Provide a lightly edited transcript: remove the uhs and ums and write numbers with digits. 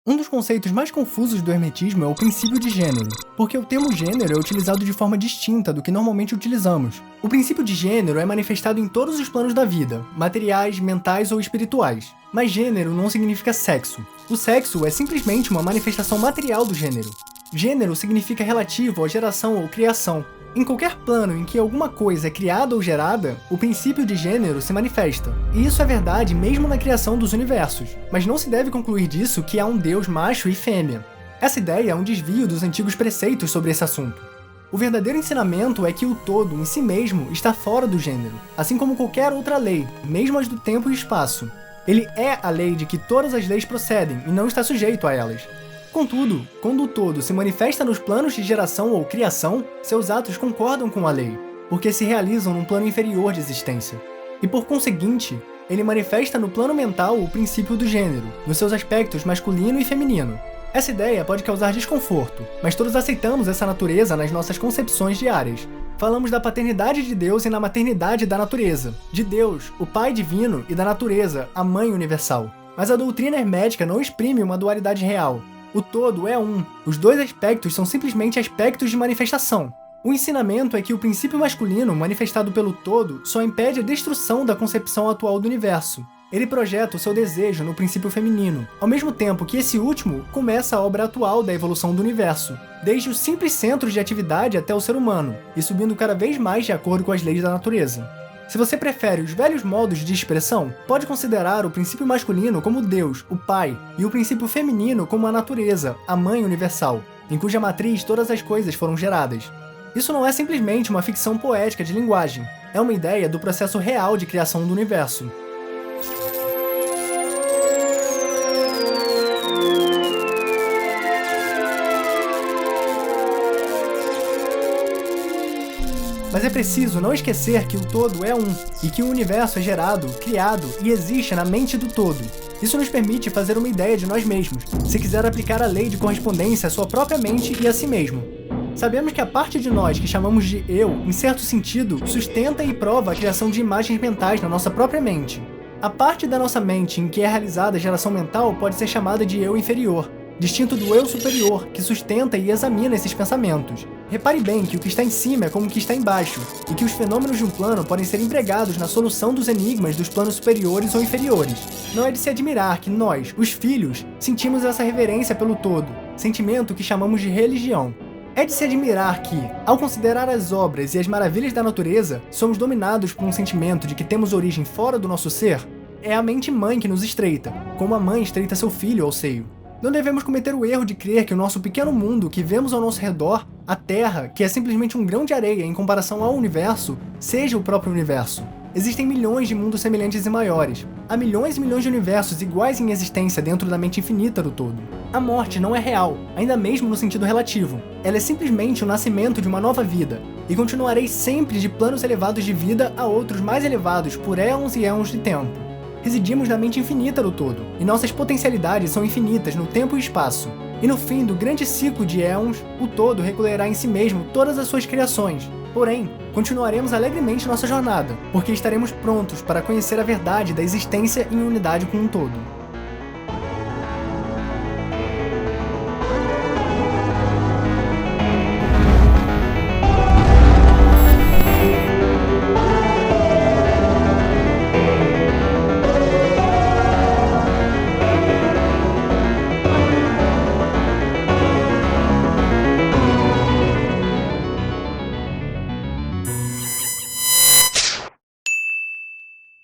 Um dos conceitos mais confusos do hermetismo é o princípio de gênero, porque o termo gênero é utilizado de forma distinta do que normalmente utilizamos. O princípio de gênero é manifestado em todos os planos da vida, materiais, mentais ou espirituais. Mas gênero não significa sexo. O sexo é simplesmente uma manifestação material do gênero. Gênero significa relativo à geração ou criação. Em qualquer plano em que alguma coisa é criada ou gerada, o princípio de gênero se manifesta. E isso é verdade mesmo na criação dos universos. Mas não se deve concluir disso que há um Deus macho e fêmea. Essa ideia é um desvio dos antigos preceitos sobre esse assunto. O verdadeiro ensinamento é que o todo, em si mesmo, está fora do gênero, assim como qualquer outra lei, mesmo as do tempo e espaço. Ele é a lei de que todas as leis procedem e não está sujeito a elas. Contudo, quando o todo se manifesta nos planos de geração ou criação, seus atos concordam com a lei, porque se realizam num plano inferior de existência. E por conseguinte, ele manifesta no plano mental o princípio do gênero, nos seus aspectos masculino e feminino. Essa ideia pode causar desconforto, mas todos aceitamos essa natureza nas nossas concepções diárias. Falamos da paternidade de Deus e na maternidade da natureza, de Deus, o Pai divino, e da natureza, a Mãe universal. Mas a doutrina hermética não exprime uma dualidade real. O todo é um. Os dois aspectos são simplesmente aspectos de manifestação. O ensinamento é que o princípio masculino, manifestado pelo todo, só impede a destruição da concepção atual do universo. Ele projeta o seu desejo no princípio feminino, ao mesmo tempo que esse último começa a obra atual da evolução do universo, desde os simples centros de atividade até o ser humano, e subindo cada vez mais de acordo com as leis da natureza. Se você prefere os velhos modos de expressão, pode considerar o princípio masculino como Deus, o Pai, e o princípio feminino como a natureza, a Mãe universal, em cuja matriz todas as coisas foram geradas. Isso não é simplesmente uma ficção poética de linguagem, é uma ideia do processo real de criação do universo. Mas é preciso não esquecer que o todo é um, e que o universo é gerado, criado e existe na mente do todo. Isso nos permite fazer uma ideia de nós mesmos, se quiser aplicar a lei de correspondência à sua própria mente e a si mesmo. Sabemos que a parte de nós que chamamos de eu, em certo sentido, sustenta e prova a criação de imagens mentais na nossa própria mente. A parte da nossa mente em que é realizada a geração mental pode ser chamada de eu inferior, distinto do eu superior, que sustenta e examina esses pensamentos. Repare bem que o que está em cima é como o que está embaixo, e que os fenômenos de um plano podem ser empregados na solução dos enigmas dos planos superiores ou inferiores. Não é de se admirar que nós, os filhos, sentimos essa reverência pelo todo, sentimento que chamamos de religião. É de se admirar que, ao considerar as obras e as maravilhas da natureza, somos dominados por um sentimento de que temos origem fora do nosso ser. É a mente mãe que nos estreita, como a mãe estreita seu filho ao seio. Não devemos cometer o erro de crer que o nosso pequeno mundo que vemos ao nosso redor, a Terra, que é simplesmente um grão de areia em comparação ao universo, seja o próprio universo. Existem milhões de mundos semelhantes e maiores. Há milhões e milhões de universos iguais em existência dentro da mente infinita do todo. A morte não é real, ainda mesmo no sentido relativo. Ela é simplesmente o nascimento de uma nova vida. E continuarei sempre de planos elevados de vida a outros mais elevados por éons e éons de tempo. Residimos na mente infinita do todo, e nossas potencialidades são infinitas no tempo e espaço. E no fim do grande ciclo de éons, o todo recolherá em si mesmo todas as suas criações. Porém, continuaremos alegremente nossa jornada, porque estaremos prontos para conhecer a verdade da existência em unidade com um todo.